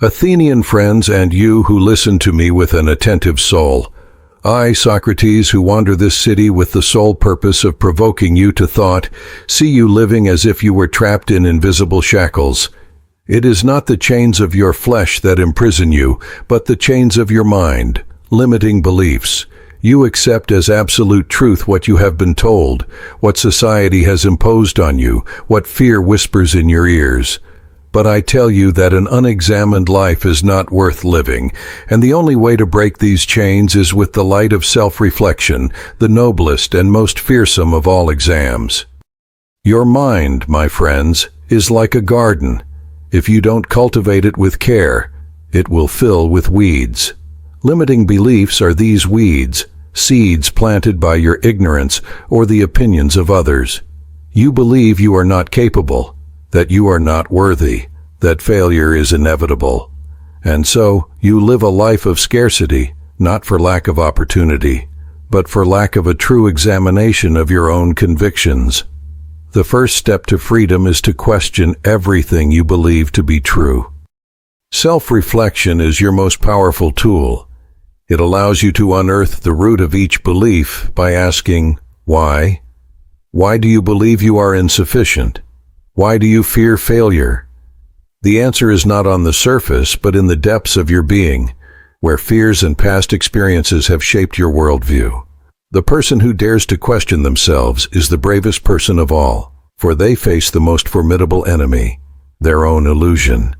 Athenian friends, and you who listen to me with an attentive soul. I, Socrates, who wander this city with the sole purpose of provoking you to thought, see you living as if you were trapped in invisible shackles. It is not the chains of your flesh that imprison you, but the chains of your mind, limiting beliefs. You accept as absolute truth what you have been told, what society has imposed on you, what fear whispers in your ears. But I tell you that an unexamined life is not worth living, and the only way to break these chains is with the light of self-reflection, the noblest and most fearsome of all exams. Your mind, my friends, is like a garden. If you don't cultivate it with care, it will fill with weeds. Limiting beliefs are these weeds, seeds planted by your ignorance or the opinions of others. You believe you are not capable, that you are not worthy, that failure is inevitable. And so, you live a life of scarcity, not for lack of opportunity, but for lack of a true examination of your own convictions. The first step to freedom is to question everything you believe to be true. Self-reflection is your most powerful tool. It allows you to unearth the root of each belief by asking, why? Why do you believe you are insufficient? Why do you fear failure? The answer is not on the surface, but in the depths of your being, where fears and past experiences have shaped your worldview. The person who dares to question themselves is the bravest person of all, for they face the most formidable enemy, their own illusion.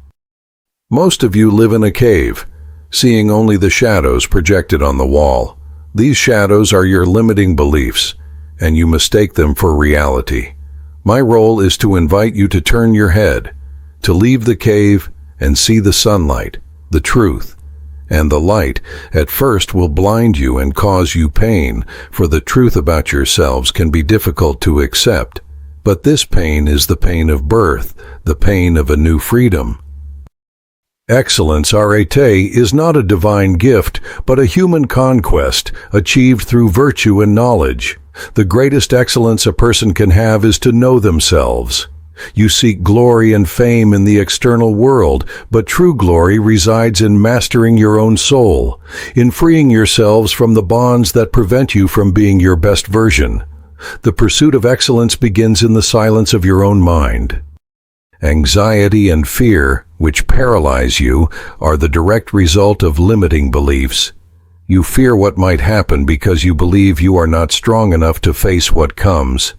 Most of you live in a cave, seeing only the shadows projected on the wall. These shadows are your limiting beliefs, and you mistake them for reality. My role is to invite you to turn your head, to leave the cave and see the sunlight, the truth. And the light at first will blind you and cause you pain, for the truth about yourselves can be difficult to accept. But this pain is the pain of birth, the pain of a new freedom. Excellence, arete, is not a divine gift, but a human conquest, achieved through virtue and knowledge. The greatest excellence a person can have is to know themselves. You seek glory and fame in the external world, but true glory resides in mastering your own soul, in freeing yourselves from the bonds that prevent you from being your best version. The pursuit of excellence begins in the silence of your own mind. Anxiety and fear, which paralyze you, are the direct result of limiting beliefs. You fear what might happen because you believe you are not strong enough to face what comes.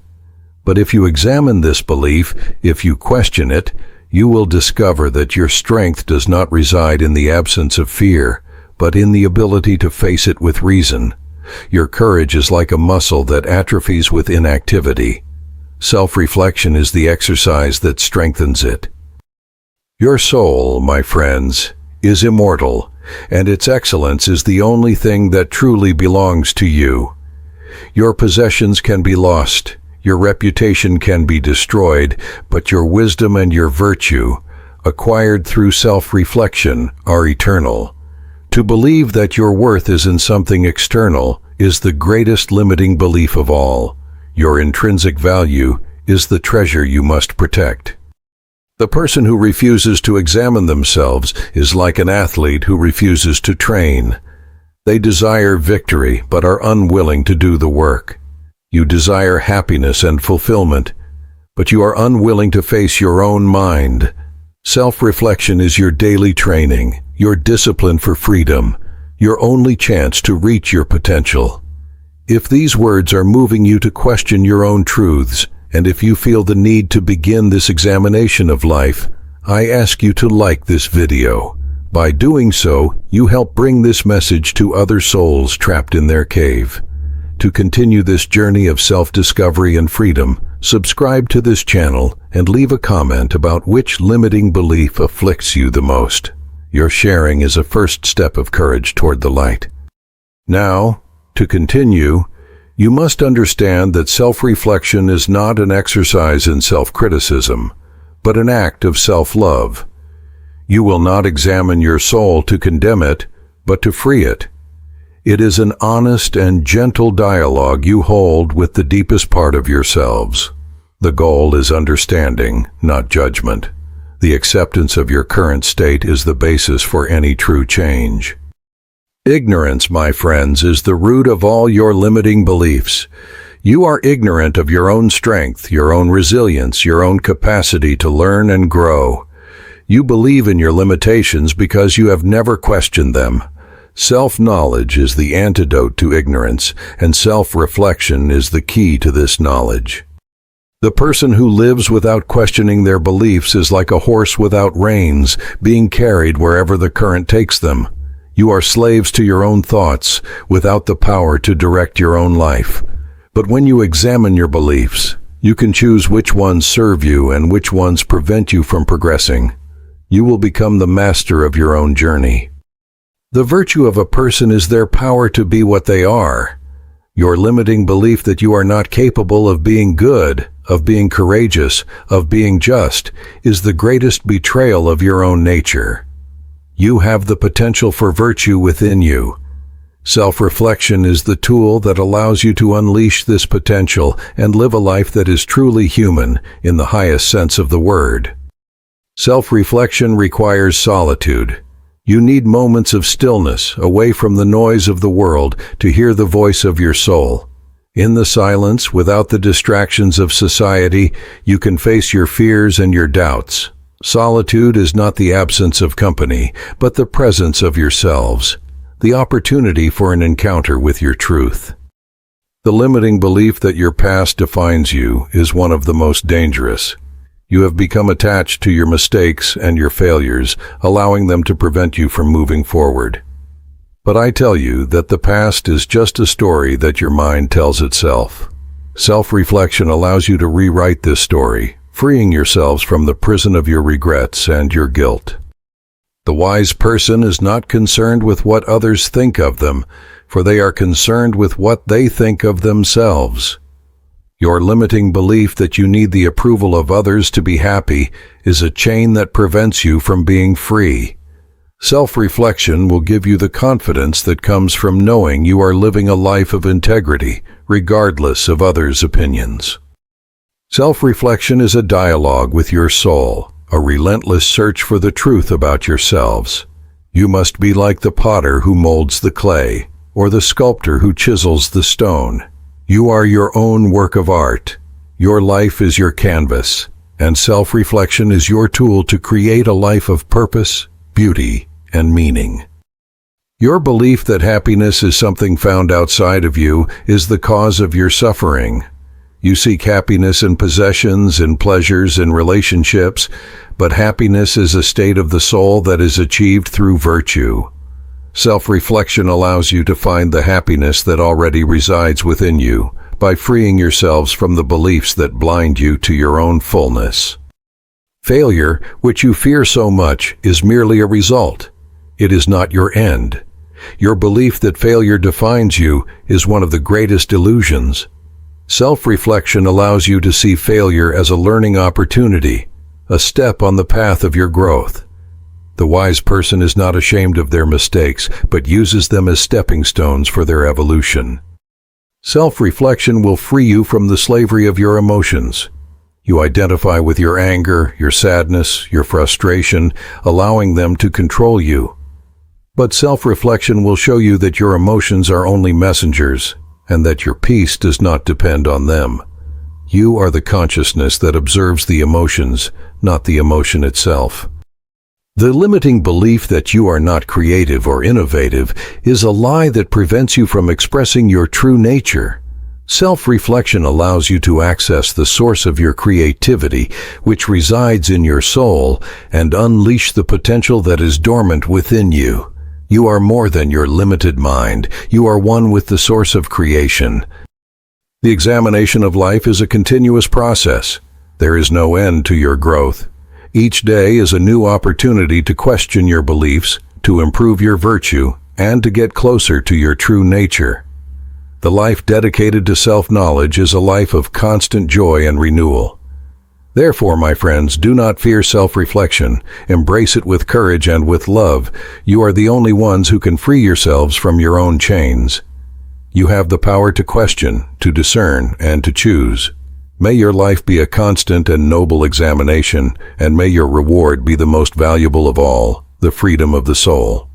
But if you examine this belief, if you question it, you will discover that your strength does not reside in the absence of fear, but in the ability to face it with reason. Your courage is like a muscle that atrophies with inactivity. Self-reflection is the exercise that strengthens it. Your soul, my friends, is immortal, and its excellence is the only thing that truly belongs to you. Your possessions can be lost, your reputation can be destroyed, but your wisdom and your virtue, acquired through self-reflection, are eternal. To believe that your worth is in something external is the greatest limiting belief of all. Your intrinsic value is the treasure you must protect. The person who refuses to examine themselves is like an athlete who refuses to train. They desire victory but are unwilling to do the work. You desire happiness and fulfillment, but you are unwilling to face your own mind. Self-reflection is your daily training, your discipline for freedom, your only chance to reach your potential. If these words are moving you to question your own truths, and if you feel the need to begin this examination of life, I ask you to like this video. By doing so, you help bring this message to other souls trapped in their cave. To continue this journey of self-discovery and freedom, subscribe to this channel and leave a comment about which limiting belief afflicts you the most. Your sharing is a first step of courage toward the light. Now, to continue, you must understand that self-reflection is not an exercise in self-criticism, but an act of self-love. You will not examine your soul to condemn it, but to free it. It is an honest and gentle dialogue you hold with the deepest part of yourselves. The goal is understanding, not judgment. The acceptance of your current state is the basis for any true change. Ignorance, my friends, is the root of all your limiting beliefs. You are ignorant of your own strength, your own resilience, your own capacity to learn and grow. You believe in your limitations because you have never questioned them. Self-knowledge is the antidote to ignorance, and self-reflection is the key to this knowledge. The person who lives without questioning their beliefs is like a horse without reins, being carried wherever the current takes them. You are slaves to your own thoughts, without the power to direct your own life. But when you examine your beliefs, you can choose which ones serve you and which ones prevent you from progressing. You will become the master of your own journey. The virtue of a person is their power to be what they are. Your limiting belief that you are not capable of being good, of being courageous, of being just, is the greatest betrayal of your own nature. You have the potential for virtue within you. Self-reflection is the tool that allows you to unleash this potential and live a life that is truly human in the highest sense of the word. Self-reflection requires solitude. You need moments of stillness, away from the noise of the world, to hear the voice of your soul. In the silence, without the distractions of society, you can face your fears and your doubts. Solitude is not the absence of company, but the presence of yourselves, the opportunity for an encounter with your truth. The limiting belief that your past defines you is one of the most dangerous. You have become attached to your mistakes and your failures, allowing them to prevent you from moving forward. But I tell you that the past is just a story that your mind tells itself. Self-reflection allows you to rewrite this story, freeing yourselves from the prison of your regrets and your guilt. The wise person is not concerned with what others think of them, for they are concerned with what they think of themselves. Your limiting belief that you need the approval of others to be happy is a chain that prevents you from being free. Self-reflection will give you the confidence that comes from knowing you are living a life of integrity, regardless of others' opinions. Self-reflection is a dialogue with your soul, a relentless search for the truth about yourselves. You must be like the potter who molds the clay, or the sculptor who chisels the stone. You are your own work of art. Your life is your canvas, and self-reflection is your tool to create a life of purpose, beauty, and meaning. Your belief that happiness is something found outside of you is the cause of your suffering. You seek happiness in possessions, in pleasures, in relationships, but happiness is a state of the soul that is achieved through virtue. Self-reflection allows you to find the happiness that already resides within you by freeing yourselves from the beliefs that blind you to your own fullness. Failure, which you fear so much, is merely a result. It is not your end. Your belief that failure defines you is one of the greatest illusions. Self-reflection allows you to see failure as a learning opportunity, a step on the path of your growth. The wise person is not ashamed of their mistakes, but uses them as stepping stones for their evolution. Self-reflection will free you from the slavery of your emotions. You identify with your anger, your sadness, your frustration, allowing them to control you. But self-reflection will show you that your emotions are only messengers, and that your peace does not depend on them. You are the consciousness that observes the emotions, not the emotion itself. The limiting belief that you are not creative or innovative is a lie that prevents you from expressing your true nature. Self-reflection allows you to access the source of your creativity, which resides in your soul, and unleash the potential that is dormant within you. You are more than your limited mind. You are one with the source of creation. The examination of life is a continuous process. There is no end to your growth. Each day is a new opportunity to question your beliefs, to improve your virtue, and to get closer to your true nature. The life dedicated to self-knowledge is a life of constant joy and renewal. Therefore, my friends, do not fear self-reflection. Embrace it with courage and with love. You are the only ones who can free yourselves from your own chains. You have the power to question, to discern, and to choose. May your life be a constant and noble examination, and may your reward be the most valuable of all, the freedom of the soul.